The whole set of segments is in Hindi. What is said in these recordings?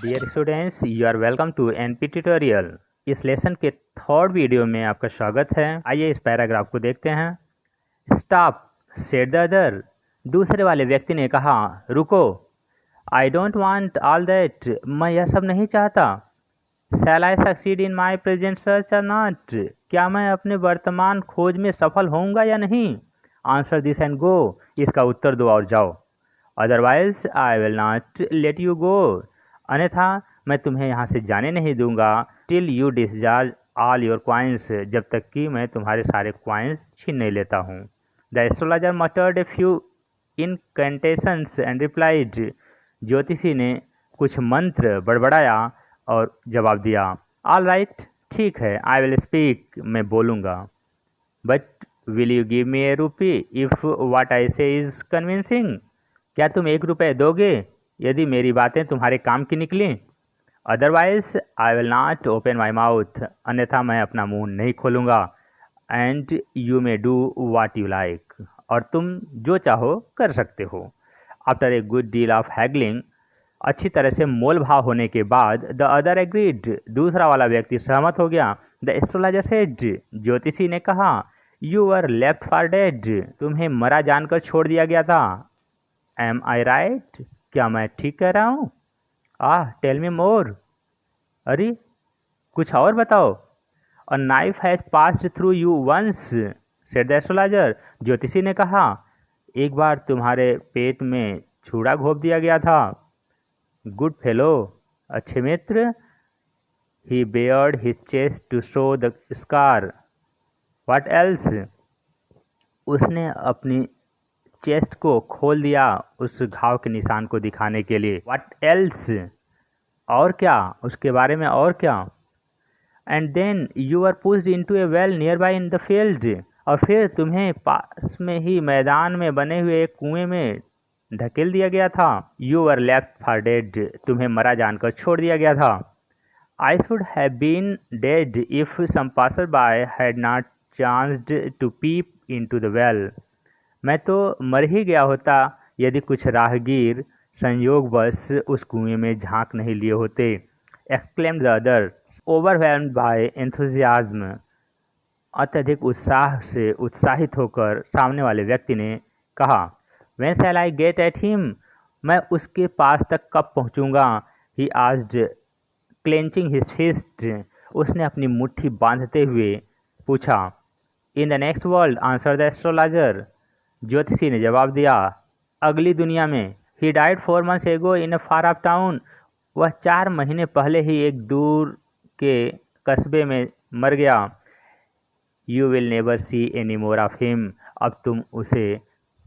Dear students, you are welcome to NP tutorial. इस लेसन के थर्ड वीडियो में आपका स्वागत है। आइए इस पैराग्राफ को देखते हैं। Stop said the other. दूसरे वाले व्यक्ति ने कहा, रुको। I don't want all that. मैं यह सब नहीं चाहता। Shall I succeed in my present search or not. क्या मैं अपने वर्तमान खोज में सफल होऊंगा या नहीं? Answer this and go. इसका उत्तर दो और जाओ। Otherwise I will not let you go. अन्यथा मैं तुम्हें यहाँ से जाने नहीं दूंगा। Till you discharge all your coins. जब तक कि मैं तुम्हारे सारे क्वाइंस छीन नहीं लेता हूँ। The astrologer muttered a few incantations and replied. ज्योतिषी ने कुछ मंत्र बड़बड़ाया और जवाब दिया, ऑल राइट, ठीक है, आई विल स्पीक, मैं बोलूँगा। But will you give me a rupee if वाट आई से इज़ कन्विंसिंग। क्या तुम 1 रुपये दोगे यदि मेरी बातें तुम्हारे काम की निकली? Otherwise I will not open my mouth. अन्यथा मैं अपना मुंह नहीं खोलूँगा। And you may do what you like. और तुम जो चाहो कर सकते हो। After a good deal of haggling. अच्छी तरह से मोल भाव होने के बाद द अदर एग्रीड। दूसरा वाला व्यक्ति सहमत हो गया। The astrologer said. ज्योतिषी ने कहा, you were left for dead. तुम्हें मरा जानकर छोड़ दिया गया था। Am I right? क्या मैं ठीक कह रहा हूँ? Tell me more. अरे कुछ और बताओ। A knife has passed through you once, said the astrologer. ज्योतिषी ने कहा, एक बार तुम्हारे पेट में छुरा घोंप दिया गया था। गुड फेलो, अच्छे मित्र। He bared his chest to show the scar. What else? उसने अपनी चेस्ट को खोल दिया उस घाव के निशान को दिखाने के लिए। What else? और क्या? उसके बारे में और क्या? And then you are pushed into a well nearby in the field. और फिर तुम्हें पास में ही मैदान में बने हुए एक कुएं में ढकेल दिया गया था। You are left for dead. तुम्हें मरा जानकर छोड़ दिया गया था। I should have been dead if some passer by had not chanced to peep into the well. मैं तो मर ही गया होता यदि कुछ राहगीर संयोगवश उस कुएं में झांक नहीं लिए होते। Exclaimed the other, overwhelmed bye enthusiasm. अत्यधिक उत्साह से उत्साहित होकर सामने वाले व्यक्ति ने कहा, when shall I get at him? मैं उसके पास तक कब पहुंचूंगा? He asked, clenching his fist. उसने अपनी मुट्ठी बांधते हुए पूछा। In the next world, answer the astrologer. ज्योतिषी ने जवाब दिया, अगली दुनिया में। ही डाइड 4 months एगो इन अ फार ऑफ टाउन। वह 4 महीने पहले ही एक दूर के कस्बे में मर गया। You will never see any more of him. अब तुम उसे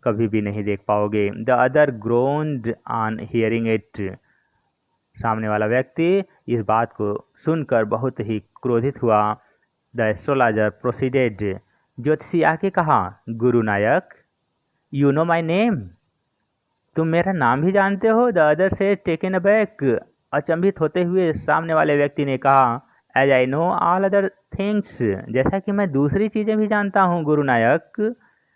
कभी भी नहीं देख पाओगे। The other ग्रोन्ड on hearing it. सामने वाला व्यक्ति इस बात को सुनकर बहुत ही क्रोधित हुआ। The astrologer proceeded. ज्योतिषी आके कहा, Guru Nayak, you know my name. तुम मेरा नाम भी जानते हो? The other was taken aback. अचंभित होते हुए सामने वाले व्यक्ति ने कहा, as I know all other things. जैसा कि मैं दूसरी चीज़ें भी जानता हूँ Guru Nayak.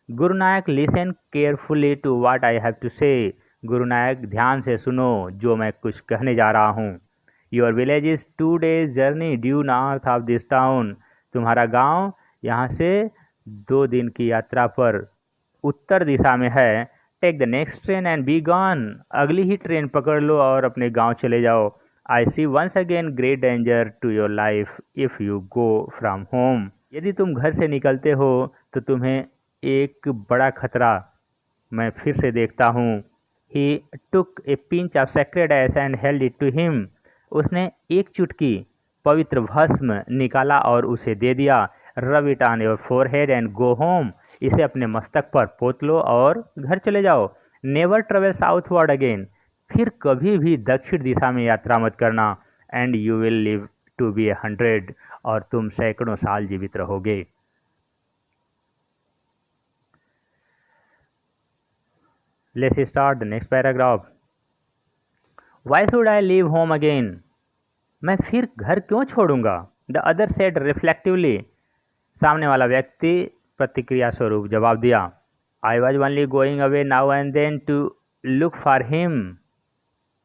Guru Nayak, listen carefully to what I have to say. Guru नायक, ध्यान से सुनो जो मैं कुछ कहने जा रहा हूँ। Your village is 2 days journey due north of this town. तुम्हारा गांव यहाँ से 2 दिन की यात्रा पर उत्तर दिशा में है। Take the next train and be gone. अगली ही ट्रेन पकड़ लो और अपने गांव चले जाओ। I see once again great danger to your life if you go from home. यदि तुम घर से निकलते हो तो तुम्हें एक बड़ा खतरा मैं फिर से देखता हूँ। He took a pinch of sacred ash and held it to him. उसने एक चुटकी पवित्र भस्म निकाला और उसे दे दिया। Rub it on your forehead and go home. इसे अपने मस्तक पर पोत लो और घर चले जाओ। Never travel southward again. फिर कभी भी दक्षिण दिशा में यात्रा मत करना। And you will live to be 100। और तुम सैकड़ों साल जीवित रहोगे। Let's start the next paragraph. Why should I leave home again? मैं फिर घर क्यों छोड़ूंगा? The other said reflectively. सामने वाला व्यक्ति प्रतिक्रिया स्वरूप जवाब दिया, I was only going away now and then to look for him.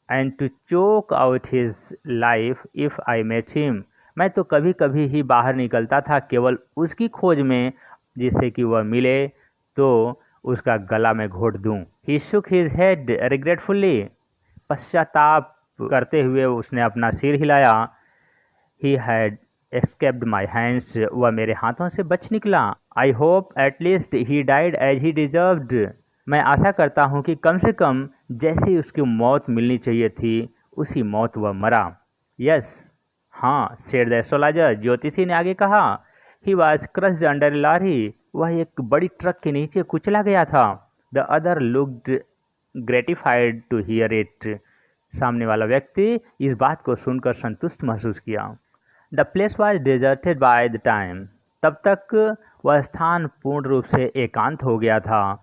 And to choke out his life if I met him. मैं तो कभी कभी ही बाहर निकलता था केवल उसकी खोज में, जिससे कि वह मिले तो उसका गला में घोट दूं। He shook his head regretfully. पश्चाताप करते हुए उसने अपना सिर हिलाया। He had escaped my hands. वह मेरे हाथों से बच निकला। I hope at least he died as he deserved. मैं आशा करता हूँ कि कम से कम जैसी उसकी मौत मिलनी चाहिए थी उसी मौत वह मरा। यस, हाँ, सेड द एस्ट्रोलॉजर। ज्योतिषी ने आगे कहा। He was crushed under a lorry. वह एक बड़ी ट्रक के नीचे कुचला गया था। The other looked gratified to hear it. सामने वाला व्यक्ति इस बात को सुनकर संतुष्ट महसूस किया। The place was deserted by the time. तब तक वह स्थान पूर्ण रूप से एकांत हो गया था।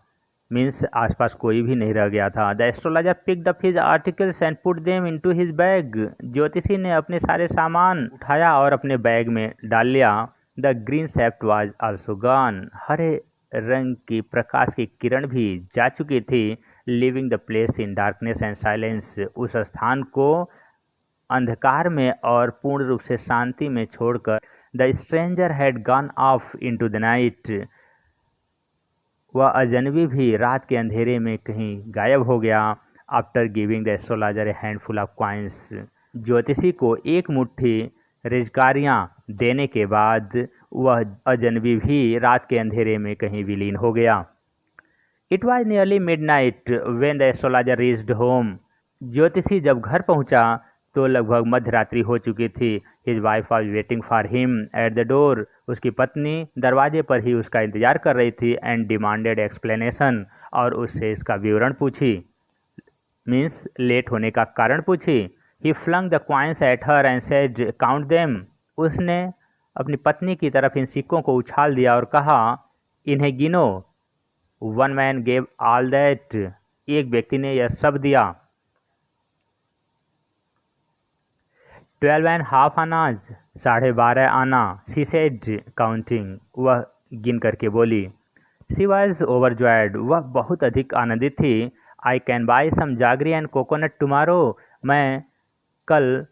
मीन्स आसपास कोई भी नहीं रह गया था। The astrologer picked up his articles and put them into his bag. ज्योतिषी ने अपने सारे सामान उठाया और अपने बैग में डाल लिया। The green sept was also gone. हरे रंग की प्रकाश की किरण भी जा चुकी थी। Leaving the place in darkness and silence. उस स्थान को अंधकार में और पूर्ण रूप से शांति में छोड़कर the stranger had gone of into the night. वह अजनबी भी रात के अंधेरे में कहीं गायब हो गया। After giving the astrologer A handful of coins. ज्योतिषी को एक मुट्ठी रिजकारियाँ देने के बाद वह अजनबी भी रात के अंधेरे में कहीं विलीन हो गया। It was nearly midnight when the astrologer reached home. ज्योतिषी जब घर पहुंचा तो लगभग मध्यरात्रि हो चुकी थी। His wife was waiting for him at the door. उसकी पत्नी दरवाजे पर ही उसका इंतजार कर रही थी। And demanded explanation. और उससे इसका विवरण पूछी। मीन्स लेट होने का कारण पूछी। He flung the coins at her and said count them. उसने अपनी पत्नी की तरफ इन सिक्कों को उछाल दिया और कहा, इन्हें गिनो। One man gave all that. एक व्यक्ति ने यह सब दिया। 12.5 आनाज, 12.5 आना। She said counting. वह गिन करके बोली। She was overjoyed. वह बहुत अधिक आनंदित थी। I can buy some jaggery and coconut tomorrow. मैं कल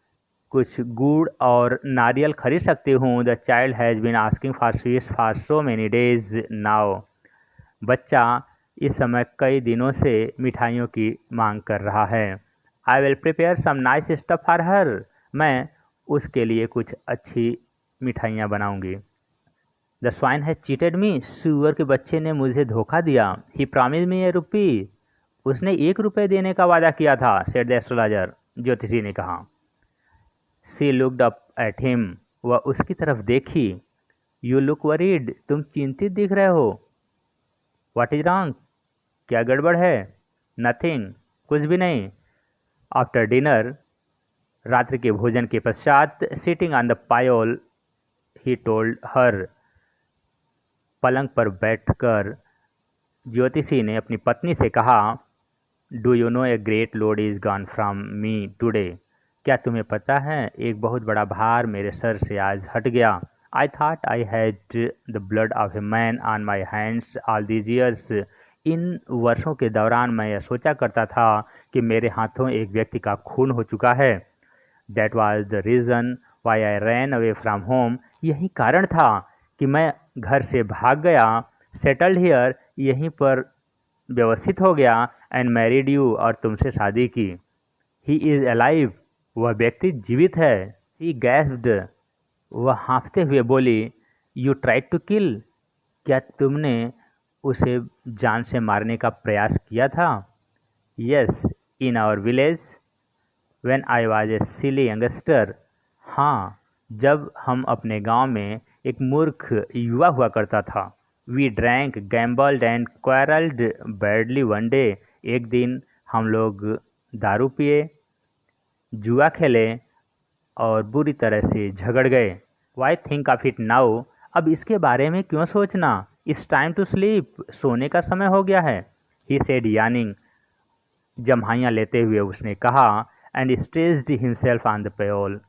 कुछ गुड़ और नारियल खरीद सकती हूँ। The child has been asking for sweets for so many days now. बच्चा इस समय कई दिनों से मिठाइयों की मांग कर रहा है। I will prepare some nice stuff for her. मैं उसके लिए कुछ अच्छी मिठाइयाँ बनाऊंगी। The swine has cheated me. सुअर के बच्चे ने मुझे धोखा दिया। He promise me a rupee. उसने 1 रुपये देने का वादा किया था। Said the astrologer. ज्योतिषी ने कहा। She looked up at him. वह उसकी तरफ देखी। You look worried. तुम चिंतित दिख रहे हो। What is wrong. क्या गड़बड़ है। नथिंग। कुछ भी नहीं। After dinner. रात्रि के भोजन के पश्चात sitting on the pyol he told her. पलंग पर बैठकर ज्योतिषी ने अपनी पत्नी से कहा, do you know a great load is gone from me today. क्या तुम्हें पता है एक बहुत बड़ा भार मेरे सर से आज हट गया। I thought I had the blood of a man on my hands all these years. इन वर्षों के दौरान मैं यह सोचा करता था कि मेरे हाथों एक व्यक्ति का खून हो चुका है। That was the reason why I ran away from home. यही कारण था कि मैं घर से भाग गया। Settled here. यहीं पर व्यवस्थित हो गया। And married you. और तुमसे शादी की। He is alive. वह व्यक्ति जीवित है। शी गैस्प्ड। वह हाँफते हुए बोली, यू ट्राइड टू किल। क्या तुमने उसे जान से मारने का प्रयास किया था। Yes, in our village when I was a silly youngster. हाँ, जब हम अपने गांव में एक मूर्ख युवा हुआ करता था। We drank, gambled and quarrelled badly one day. एक दिन हम लोग दारू पिए, जुआ खेले और बुरी तरह से झगड़ गए। Why think of it now. अब इसके बारे में क्यों सोचना। It's time to sleep. सोने का समय हो गया है। He said Yaning. जम्हाइयाँ लेते हुए उसने कहा। And stretched himself on the pyol.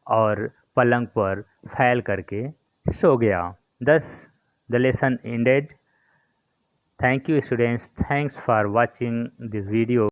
और पलंग पर फैल करके सो गया। Thus the lesson ended. Thank you students. Thanks for watching this video.